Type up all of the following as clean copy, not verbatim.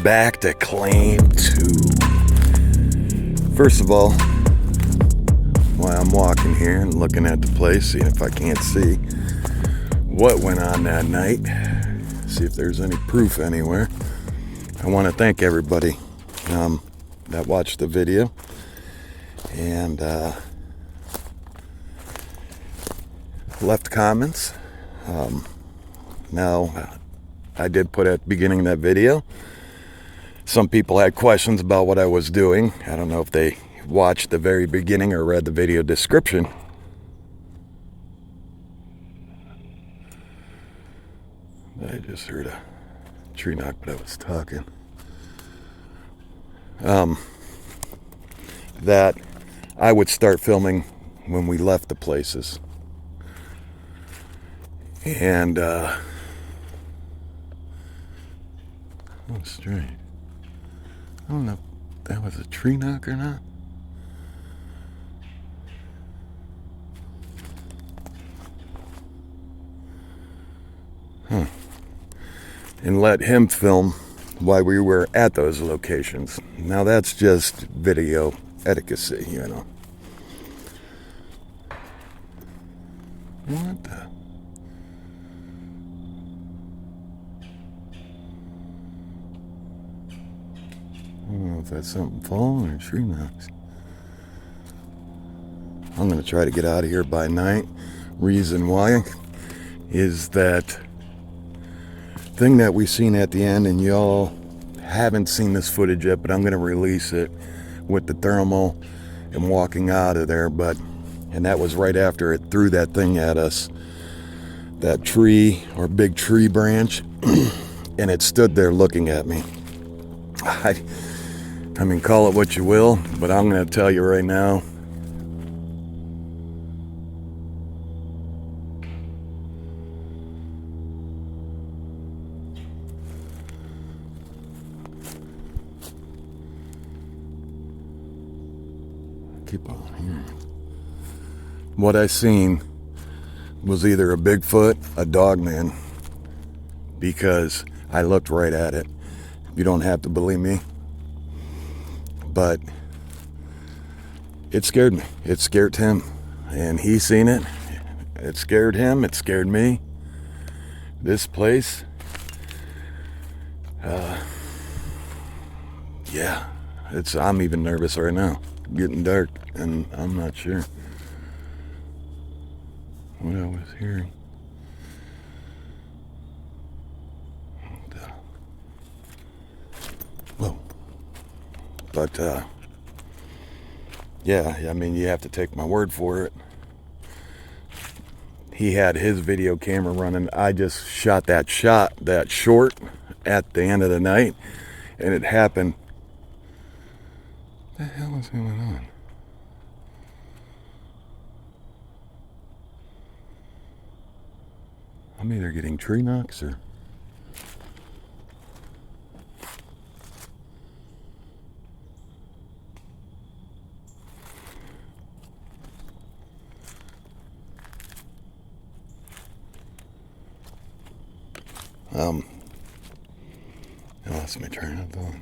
Welcome back to Claim 2. First of all, while I'm walking here and looking at the place, seeing if I can't see what went on that night, see if there's any proof anywhere, I want to thank everybody that watched the video and left comments. Now, I did put at the beginning of that video, some people had questions about what I was doing. I don't know if they watched the very beginning or read the video description. I just heard a tree knock, but I was talking. That I would start filming when we left the places. And, oh, strange. I don't know if that was a tree knock or not. And let him film while we were at those locations. Now that's just video etiquette, you know. What the? I don't know if that's something falling or tree knocks. I'm going to try to get out of here by night. Reason why is that thing that we seen at the end, and y'all haven't seen this footage yet, but I'm going to release it with the thermal and walking out of there. And that was right after it threw that thing at us, that tree or big tree branch, and it stood there looking at me. I mean, call it what you will, but I'm going to tell you right now, keep on hearing. What I seen was either a BigFoot, a Dogman, because I looked right at it. You don't have to believe me. But it scared me. It scared him. And he seen it. It scared him. It scared me. This place. Yeah. I'm even nervous right now. Getting dark. And I'm not sure what I was hearing. Whoa. But, yeah, I mean, you have to take my word for it. He had his video camera running. I just shot that short at the end of the night, and it happened. What the hell is going on? I'm either getting tree knocks or... I lost my train of thought.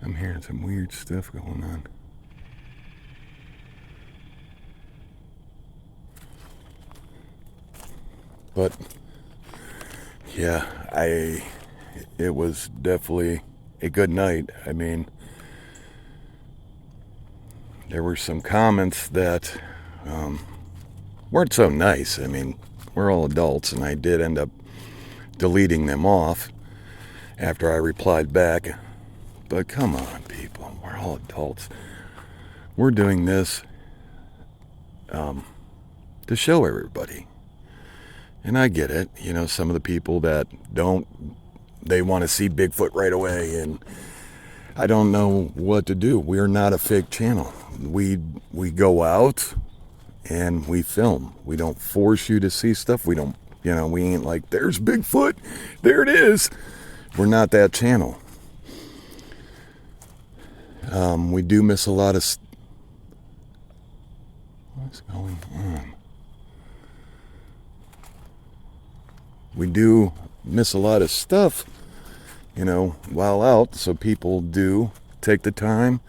I'm hearing some weird stuff going on. But yeah, it was definitely a good night. I mean, there were some comments that weren't so nice. I mean, we're all adults, and I did end up deleting them off after I replied back. But come on, people, we're all adults. We're doing this to show everybody. And I get it. You know, some of the people that they want to see Bigfoot right away, and I don't know what to do. We're not a fake channel. We go out and we film. We don't force you to see stuff. We don't, you know, we ain't like, there's Bigfoot, there it is. We're not that channel. We do miss a lot of... What's going on? We do miss a lot of stuff you know, while out, so people do take the time,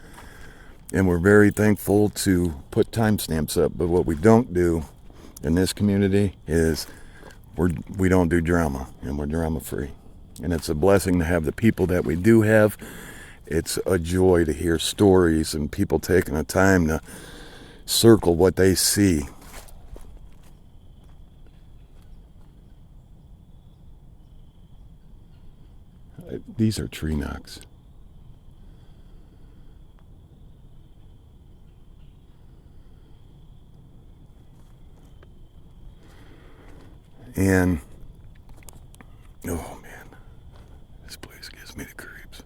and we're very thankful to put timestamps up. But what we don't do in this community is we don't do drama, and we're drama free. And it's a blessing to have the people that we do have. It's a joy to hear stories and people taking the time to circle what they see. These are tree knocks. And, oh man, this place gives me the creeps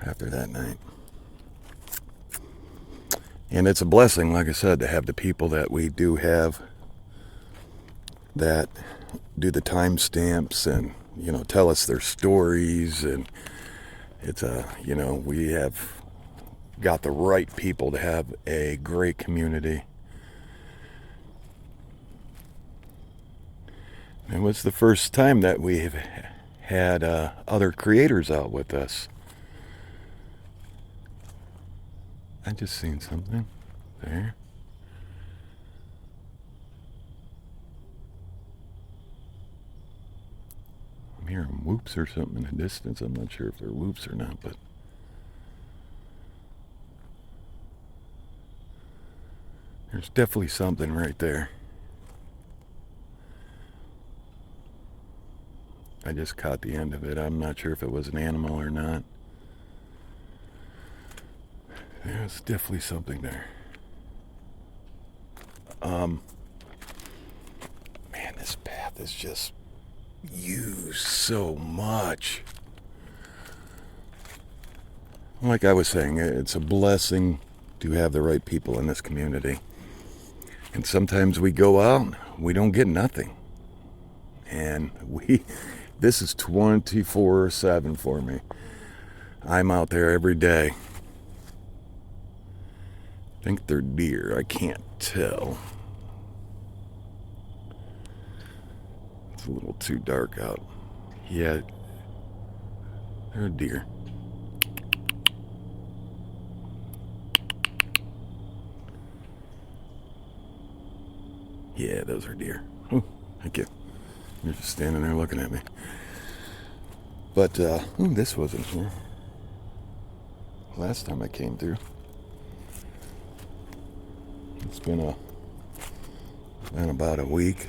after that night. And it's a blessing, like I said, to have the people that we do have that do the timestamps and, you know, tell us their stories. And it's you know, we have got the right people to have a great community. It was the first time that we've had other creators out with us. I just seen something there. I'm hearing whoops or something in the distance. I'm not sure if they're whoops or not, but there's definitely something right there. I just caught the end of it. I'm not sure if it was an animal or not. There's definitely something there. Man, this path is just used so much. Like I was saying, it's a blessing to have the right people in this community. And sometimes we go out, we don't get nothing. And this is 24/7 for me. I'm out there every day. I think they're deer. I can't tell. It's a little too dark out. Yeah, they're a deer. Yeah, those are deer. Oh, thank you. You're just standing there looking at me. But, this wasn't here. Last time I came through. It's been about a week.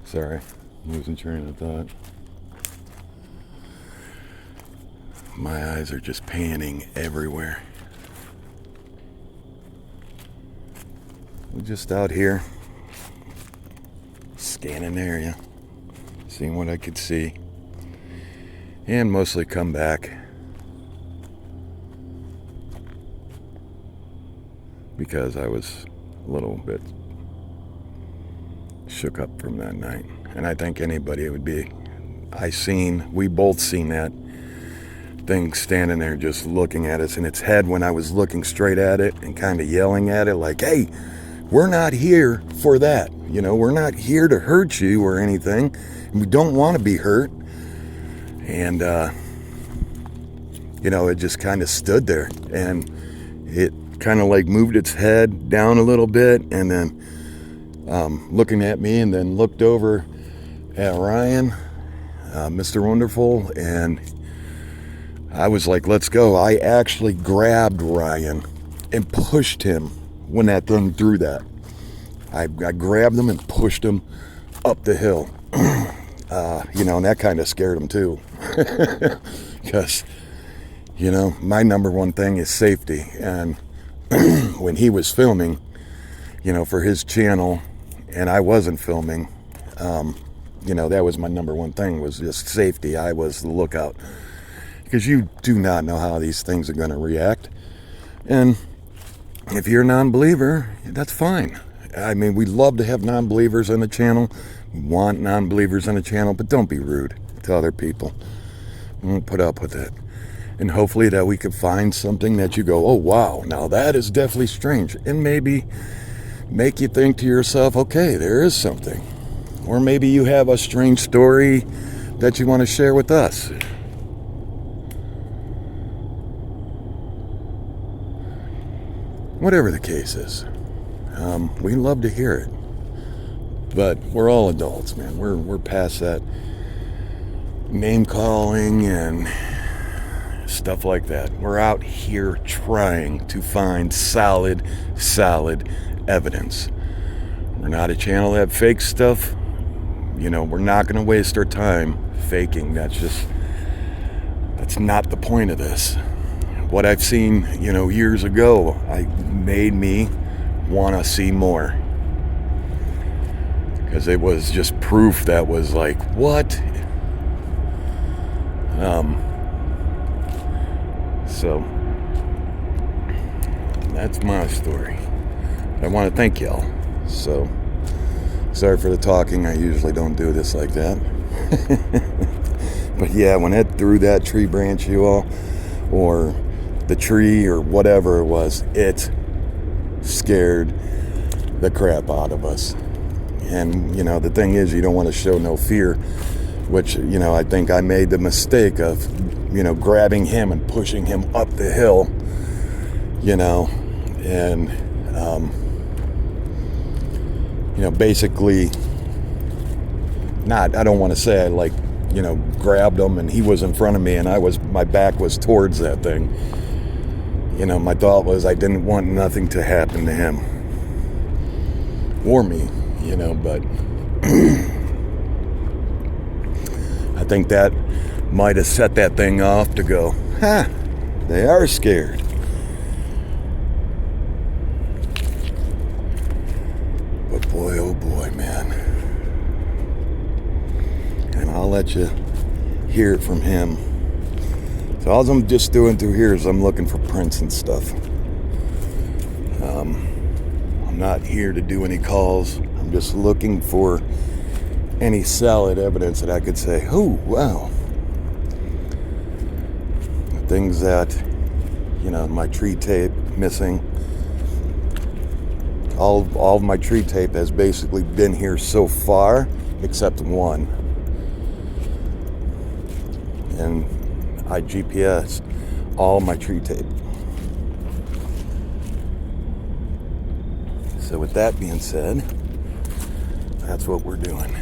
Sorry, losing train of thought. My eyes are just panning everywhere. We're just out here scanning the area, seeing what I could see, and mostly come back because I was a little bit shook up from that night. And I think anybody would be. We both seen that thing standing there just looking at us in its head when I was looking straight at it and kind of yelling at it like, hey, we're not here for that. You know, we're not here to hurt you or anything. We don't want to be hurt. And, you know, it just kind of stood there and it kind of like moved its head down a little bit and then looking at me, and then looked over at Ryan, Mr. Wonderful, and I was like, let's go. I actually grabbed Ryan and pushed him when that thing threw that. I grabbed him and pushed him up the hill. You know, and that kind of scared him too. Because, you know, my number one thing is safety. And when he was filming, you know, for his channel, and I wasn't filming, you know, that was my number one thing, was just safety. I was the lookout. Because you do not know how these things are going to react. And if you're a non-believer, that's fine. I mean, we love to have non-believers on the channel. We want non-believers on the channel, but don't be rude to other people. Don't put up with it. And hopefully that we could find something that you go, oh wow, now that is definitely strange. And maybe make you think to yourself, okay, there is something. Or maybe you have a strange story that you want to share with us. Whatever the case is, we love to hear it. But we're all adults, man. We're past that name calling and stuff like that. We're out here trying to find solid evidence. We're not a channel that fakes stuff. You know, we're not going to waste our time faking. That's not the point of this. What I've seen, you know, years ago, made me want to see more. Because it was just proof that was like, what? So, that's my story. I want to thank y'all. So, sorry for the talking. I usually don't do this like that. But yeah, when it threw that tree branch, you all, or the tree or whatever it was, it scared the crap out of us. And, you know, the thing is, you don't want to show no fear, which, you know, I think I made the mistake of, you know, grabbing him and pushing him up the hill, you know, and, you know, basically I don't want to say I, like, you know, grabbed him and he was in front of me and my back was towards that thing. You know, my thought was I didn't want nothing to happen to him or me. You know, but I think that might have set that thing off to go, they are scared. But boy, oh boy, man. And I'll let you hear it from him. So all I'm just doing through here is I'm looking for prints and stuff. I'm not here to do any calls. I'm just looking for any solid evidence that I could say, oh, wow. Things that, you know, my tree tape missing. All of my tree tape has basically been here so far, except one. And I GPS'd all my tree tape. So with that being said, that's what we're doing.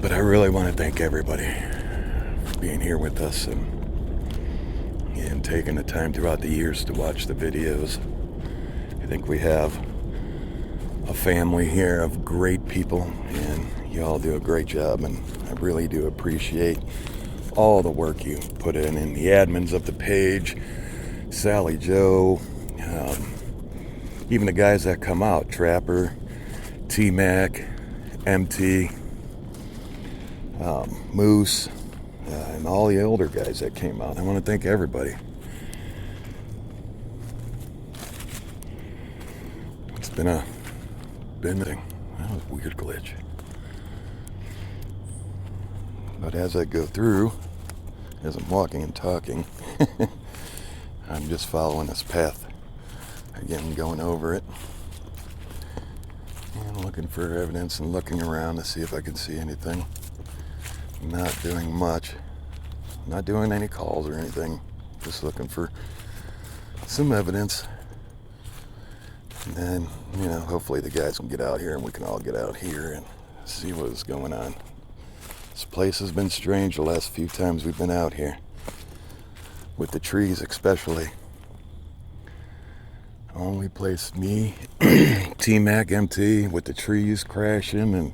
But I really want to thank everybody for being here with us and taking the time throughout the years to watch the videos. I think we have a family here of great people, and you all do a great job, and I really do appreciate all the work you put in the admins of the page, Sally Joe, even the guys that come out, Trapper, T-Mac, MT, Moose, and all the older guys that came out. I want to thank everybody. It's been a thing. That was a weird glitch. But as I go through, as I'm walking and talking, I'm just following this path. Again, going over it and looking for evidence and looking around to see if I can see anything. Not doing much. Not doing any calls or anything. Just looking for some evidence. And then, you know, hopefully the guys can get out here and we can all get out here and see what is going on. This place has been strange the last few times we've been out here. With the trees especially. Only place me, T-Mac, MT, with the trees crashing and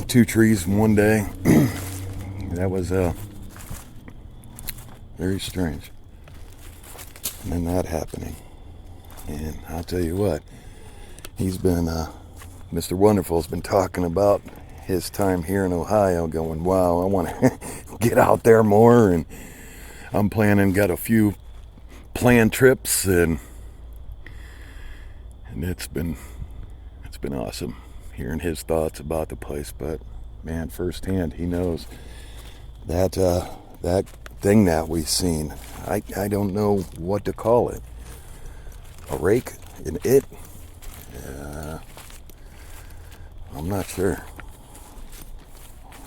2 trees in one day. That was very strange. And then that happening. And I'll tell you what, he's been, Mr. Wonderful's been talking about his time here in Ohio, going, wow, I want to get out there more, and I'm got a few planned trips, and it's been awesome hearing his thoughts about the place. But man, firsthand, he knows that thing that we seen. I don't know what to call it. A rake? An it? I'm not sure.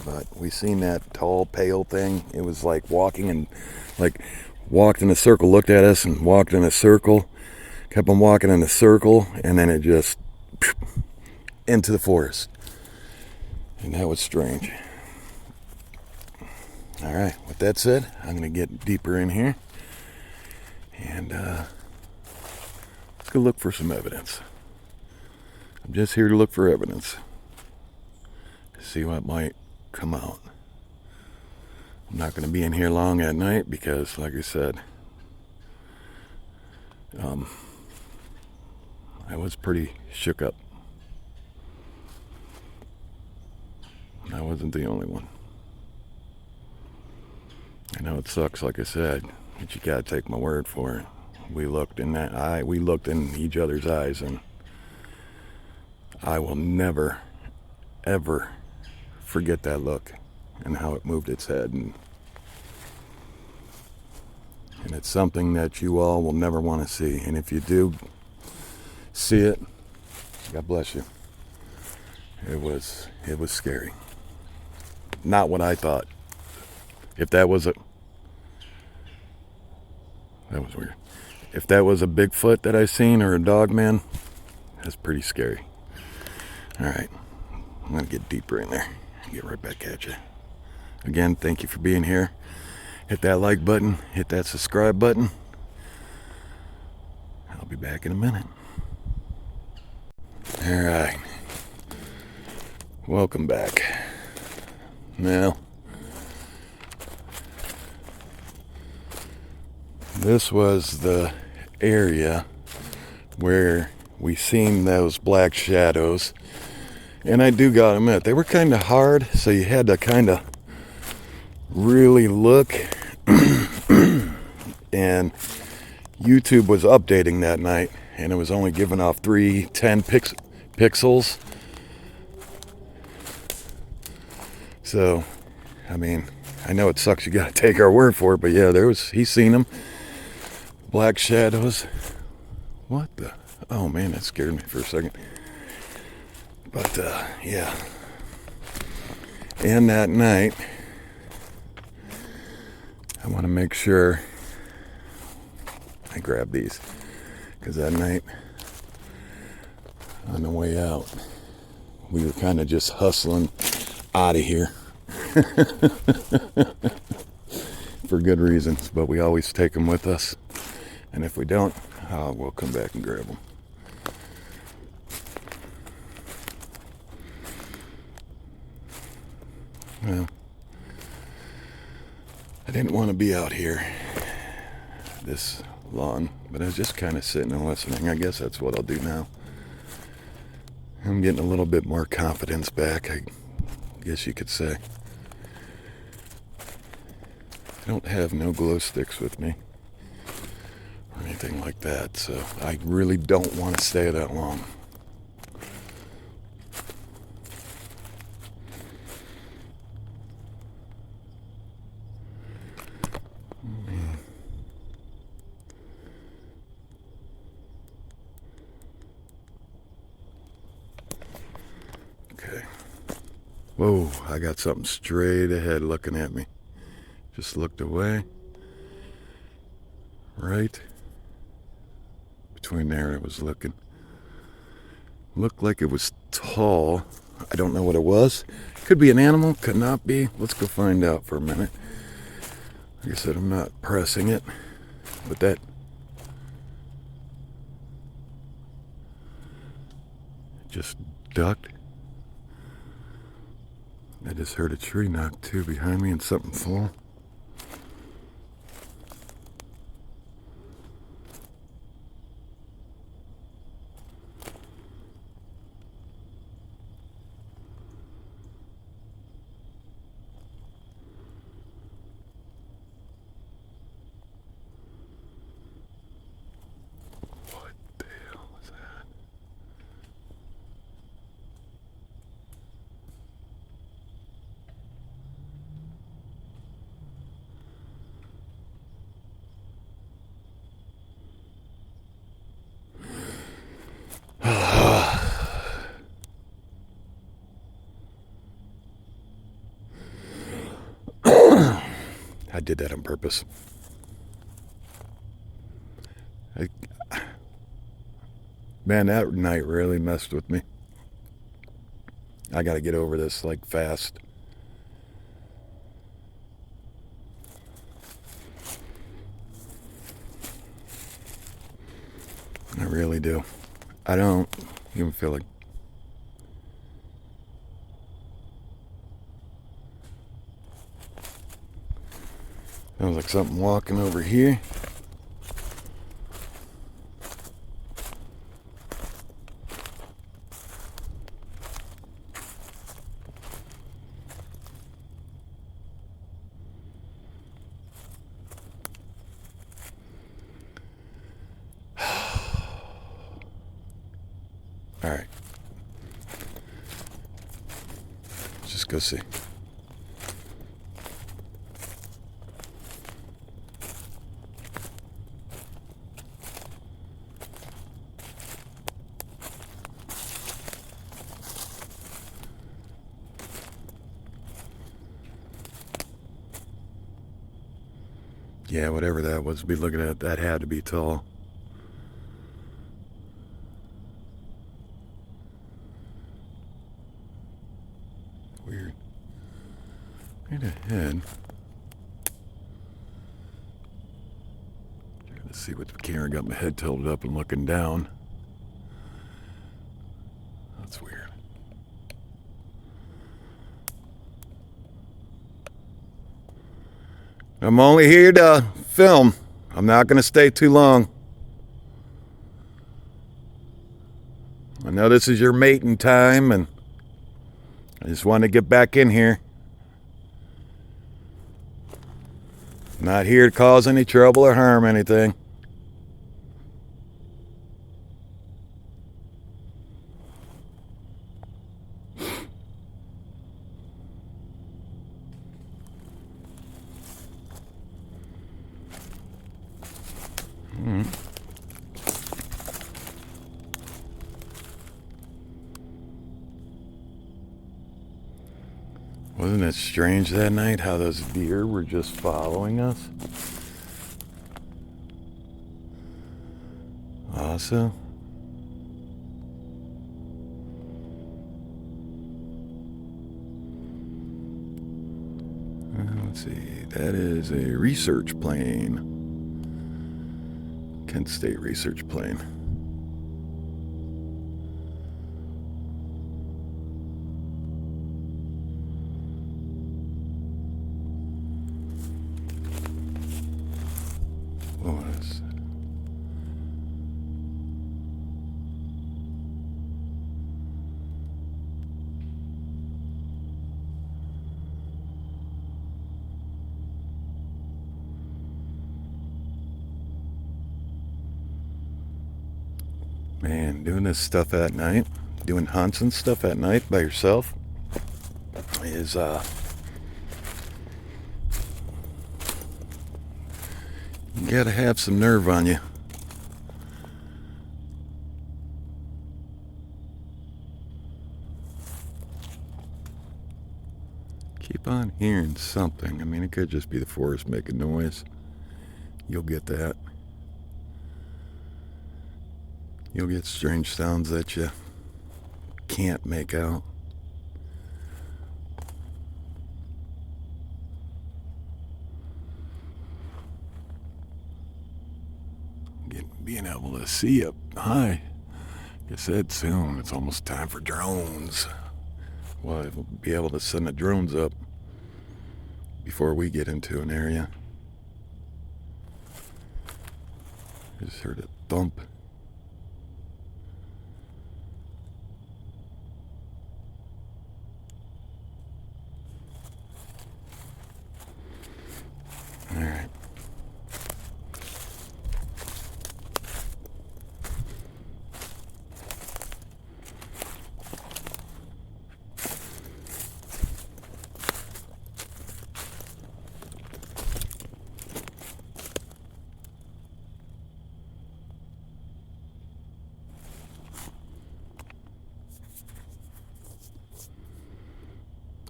But we seen that tall, pale thing. It was like walking and walked in a circle, looked at us and walked in a circle, kept on walking in a circle, and then it just into the forest. And that was strange. All right, with that said, I'm going to get deeper in here and let's go look for some evidence. I'm just here to look for evidence. See what might come out. I'm not going to be in here long at night because, like I said, I was pretty shook up. I wasn't the only one. I know it sucks, like I said, but you gotta take my word for it. We looked in each other's eyes, and I will never, ever forget that look and how it moved its head. And it's something that you all will never want to see. And if you do see it, God bless you. It was scary. Not what I thought. If that was that was weird. If that was a Bigfoot that I seen or a Dogman, that's pretty scary. All right, I'm gonna get deeper in there and get right back at you. Again, thank you for being here. Hit that like button, hit that subscribe button. I'll be back in a minute. All right, welcome back. Now, this was the area where we seen those black shadows, and I do gotta admit they were kind of hard, so you had to kind of really look. And YouTube was updating that night, and it was only giving off 310 pixels. So, I mean, I know it sucks, you gotta take our word for it, but yeah, he's seen them. Black shadows. What the? Oh man, that scared me for a second. But yeah. And that night, I want to make sure I grab these, because that night on the way out, we were kind of just hustling out of here. For good reasons, but we always take them with us, and if we don't, we'll come back and grab them. Well, I didn't want to be out here this long, but I was just kind of sitting and listening. I guess that's what I'll do now. I'm getting a little bit more confidence back, I guess you could say. I don't have no glow sticks with me or anything like that, so I really don't want to stay that long. Okay. Whoa, I got something straight ahead looking at me. Just looked away. Right between there, it was looking. Looked like it was tall. I don't know what it was. Could be an animal, could not be. Let's go find out for a minute. Like I said, I'm not pressing it, but that just ducked. I just heard a tree knock too behind me and something fall. What the hell was that? I did that on purpose. Man, that night really messed with me. I gotta get over this, like, fast. I really do. I don't even feel like... Sounds like something walking over here. All right. Let's just go see. Yeah, whatever that was to be looking at, that had to be tall. Weird. Right ahead. Trying to see what the camera got my head tilted up and looking down. That's weird. I'm only here to film. I'm not going to stay too long. I know this is your mating time, and I just want to get back in here. Not here to cause any trouble or harm anything. Wasn't it strange that night how those deer were just following us? Also, let's see, that is a research plane. Kent State research plane. What was... Man, doing this stuff at night, doing hunts and stuff at night by yourself is, you gotta have some nerve on you. Keep on hearing something. I mean, it could just be the forest making noise. You'll get that. You'll get strange sounds that you can't make out. Being able to see up high. Like I said, soon it's almost time for drones. Well, we'll be able to send the drones up before we get into an area. I just heard a thump. All right.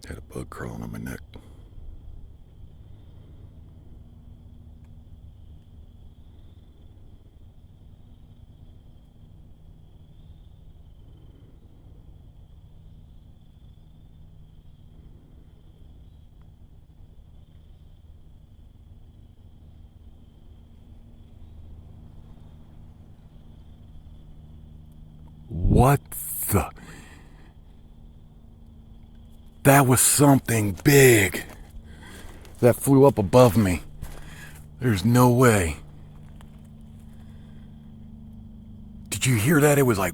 Had a bug crawling on my neck. What the? That was something big that flew up above me. There's no way. Did you hear that? It was like,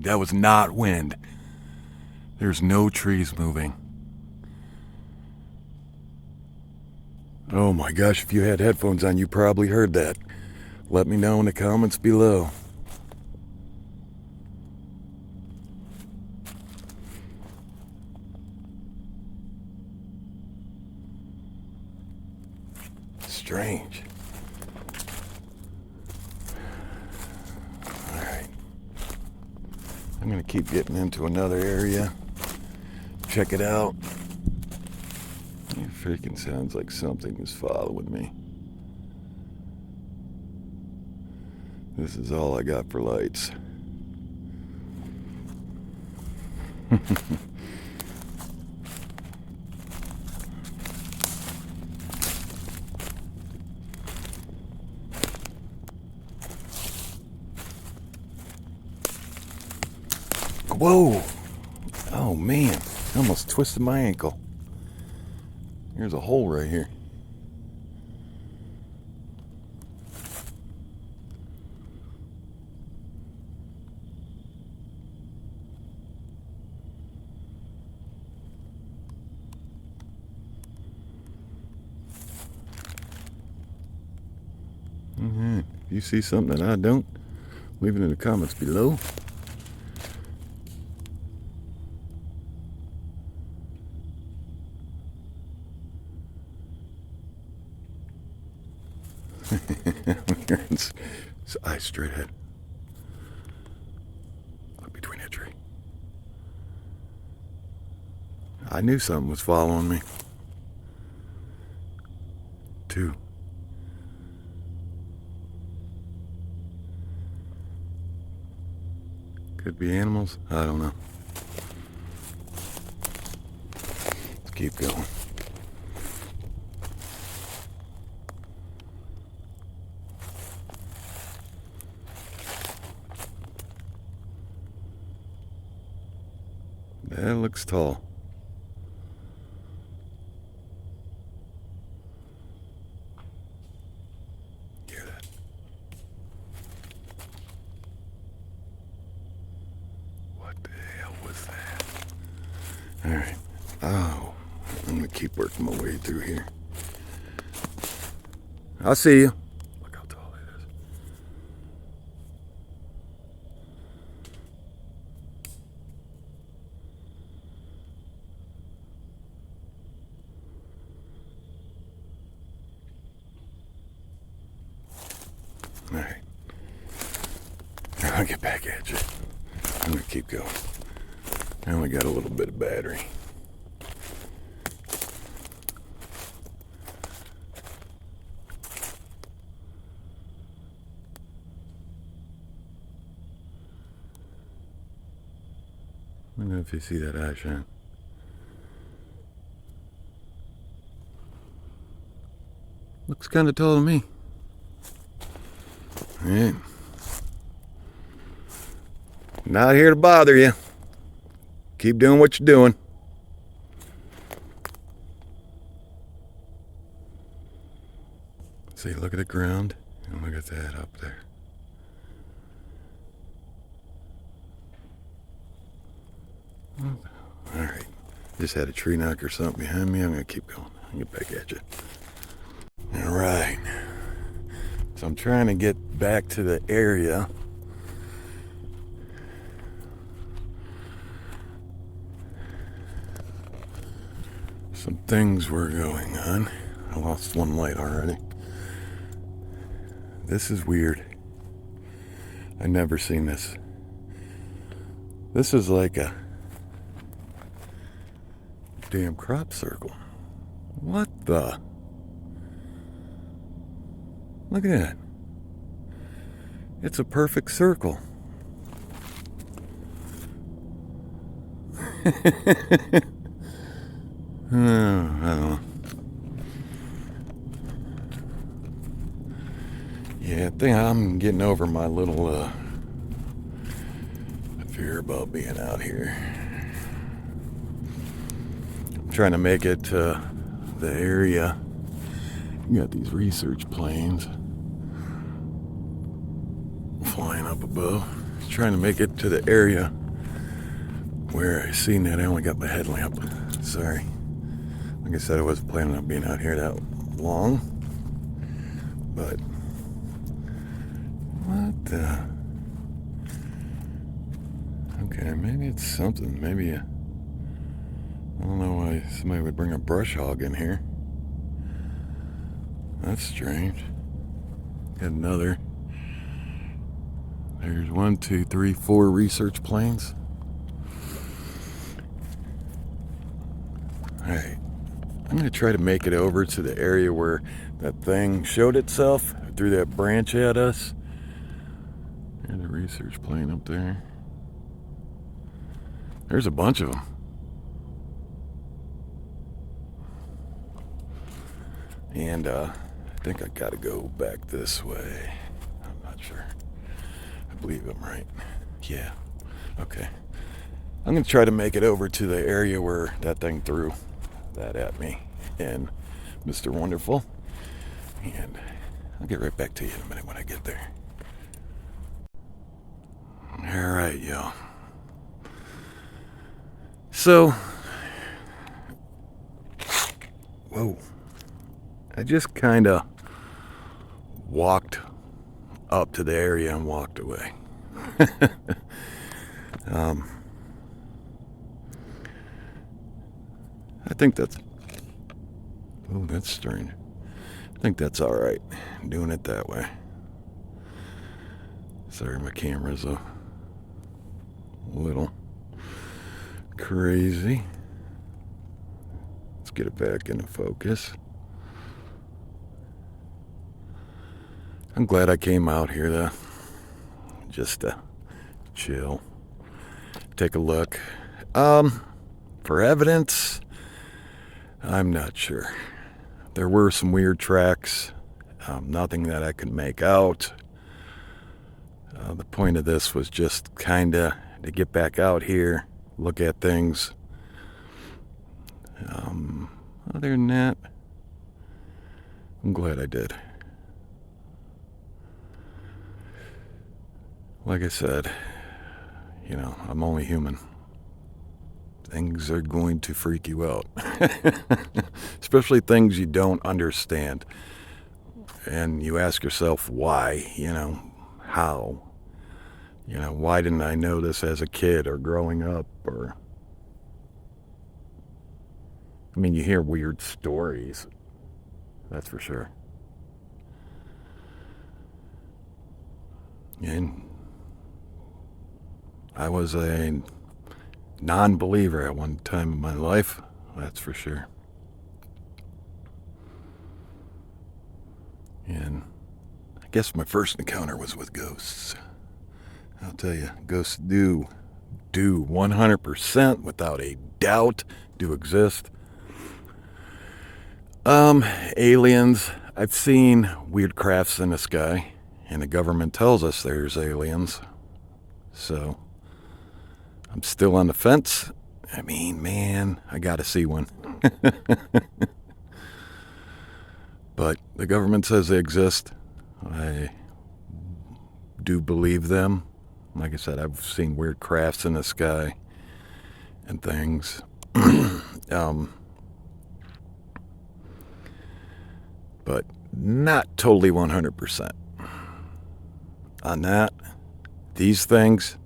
that was not wind. There's no trees moving. Oh my gosh, if you had headphones on, you probably heard that. Let me know in the comments below. Strange. Alright. I'm gonna keep getting into another area. Check it out. It freaking sounds like something is following me. This is all I got for lights. Whoa! Oh man, I almost twisted my ankle. Here's a hole right here. If you see something that I don't, leave it in the comments below. It's eyes straight ahead. Look between that tree. I knew something was following me. 2. Could be animals. I don't know. Let's keep going. That looks tall. Hear that? What the hell was that? Alright. Oh, I'm gonna keep working my way through here. I'll see you. Look how tall it is. Alright. I'll get back at you. I'm gonna keep going. I only got a little bit of battery. I don't know if you see that eye shine. Looks kind of tall to me. Alright. Not here to bother you. Keep doing what you're doing. See, look at the ground and look at that up there. Alright. Just had a tree knock or something behind me. I'm going to keep going. I'll get back at you. Alright. So I'm trying to get back to the area. Some things were going on. I lost one light already. This is weird. I've never seen this. This is like a damn crop circle. What the? Look at that. It's a perfect circle. I don't know. Yeah, I think I'm getting over my little fear about being out here. I'm trying to make it to the area. You got these research planes flying up above. Trying to make it to the area where I seen that. I only got my headlamp. Sorry. Like I said, I wasn't planning on being out here that long. But what the? Okay, maybe it's something. Maybe I don't know why somebody would bring a brush hog in here. That's strange. Got another. There's 1, 2, 3, 4 research planes. Alright. I'm going to try to make it over to the area where that thing showed itself. Threw that branch at us. There's a research plane up there. There's a bunch of them. And I think I got to go back this way. I'm not sure. I believe I'm right. Yeah. Okay. I'm going to try to make it over to the area where that thing threw that at me. And Mr. Wonderful. And I'll get right back to you in a minute when I get there. All right, y'all. So, whoa. I just kind of walked up to the area and walked away. I think that's, oh, that's strange. I think that's all right, doing it that way. Sorry, my camera's a little crazy. Let's get it back into focus. I'm glad I came out here to just chill, take a look. For evidence, I'm not sure. There were some weird tracks, nothing that I could make out. The point of this was just kind of to get back out here, look at things. Other than that, I'm glad I did. Like I said, you know, I'm only human. Things are going to freak you out. Especially things you don't understand. And you ask yourself why, you know, how. You know, why didn't I know this as a kid or growing up? Or, I mean, you hear weird stories. That's for sure. And I was a non-believer at one time in my life, that's for sure. And I guess my first encounter was with ghosts. I'll tell you, ghosts do 100% without a doubt do exist. Aliens, I've seen weird crafts in the sky, and the government tells us there's aliens. So I'm still on the fence. I mean, man, I gotta see one. But the government says they exist. I do believe them. Like I said, I've seen weird crafts in the sky and things. But not totally 100%. On that, these things,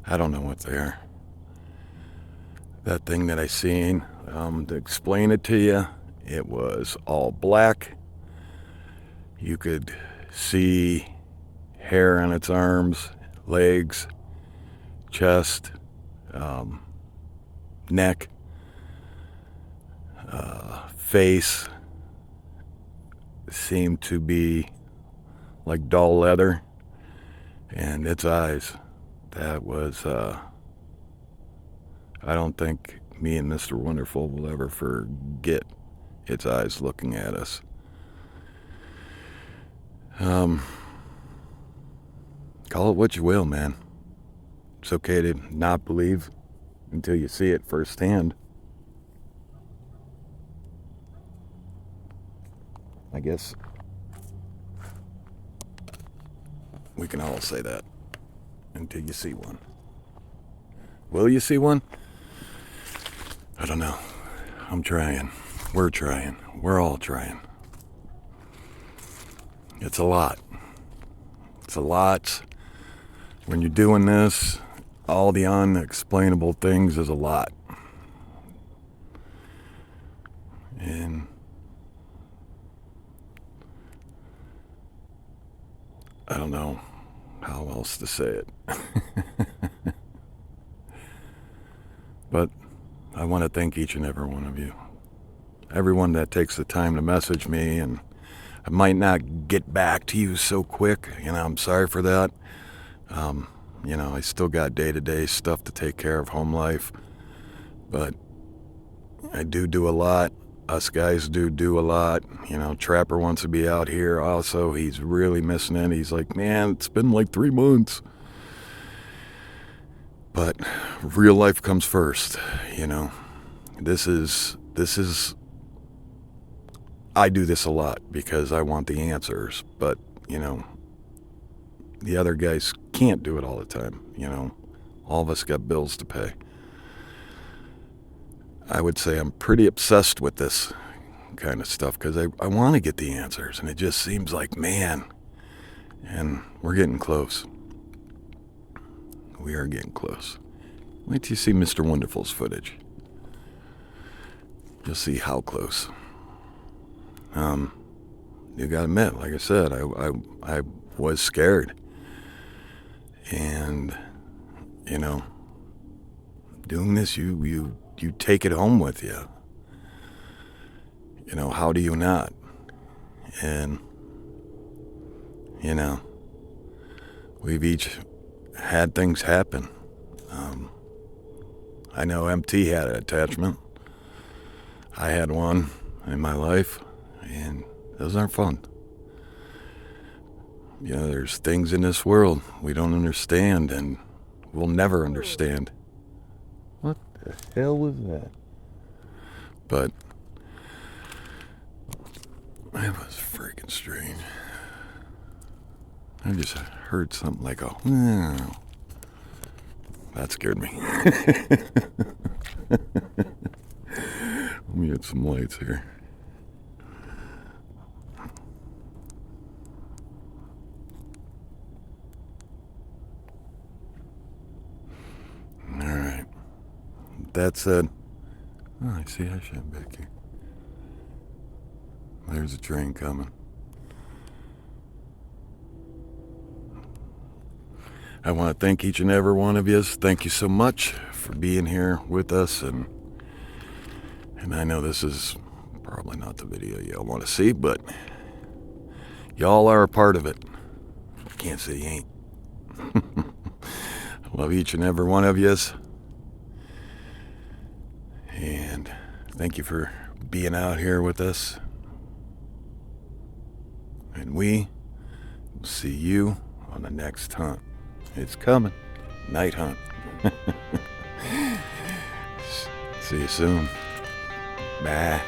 I don't know what they are. That thing that I seen, to explain it to you, it was all black. You could see hair on its arms, legs, chest, neck, face. Seemed to be like dull leather, and its eyes, that was, I don't think me and Mr. Wonderful will ever forget its eyes looking at us. Call it what you will, man. It's okay to not believe until you see it firsthand. I guess we can all say that until you see one. Will you see one? I don't know. I'm trying. We're trying. We're all trying. It's a lot. It's a lot. When you're doing this, all the unexplainable things is a lot. And I don't know how else to say it. But I want to thank each and every one of you. Everyone that takes the time to message me, and I might not get back to you so quick. I'm sorry for that. I still got day-to-day stuff to take care of, home life. But I do a lot. Us guys do a lot. Trapper wants to be out here also. He's really missing it. He's like, man, it's been like 3 months. But real life comes first, This is I do this a lot because I want the answers, but, the other guys can't do it all the time, All of us got bills to pay. I would say I'm pretty obsessed with this kind of stuff because I want to get the answers, and it just seems like, man, and we're getting close. We are getting close. Wait till you see Mr. Wonderful's footage. You'll see how close. You gotta admit, like I said, I was scared. And, doing this, you take it home with you. How do you not? And, we've each had things happen. I know MT had an attachment. I had one in my life, and those aren't fun. There's things in this world we don't understand, and we'll never understand. What the hell was that? But it was freaking strange. I just heard something like a... That scared me. Let me get some lights here. Alright. That said... Oh, I see I shot back here. There's a train coming. I want to thank each and every one of you. Thank you so much for being here with us. And I know this is probably not the video y'all want to see, but y'all are a part of it. Can't say you ain't. I love each and every one of yous. And thank you for being out here with us. And we will see you on the next hunt. It's coming. Night hunt. See you soon. Bye.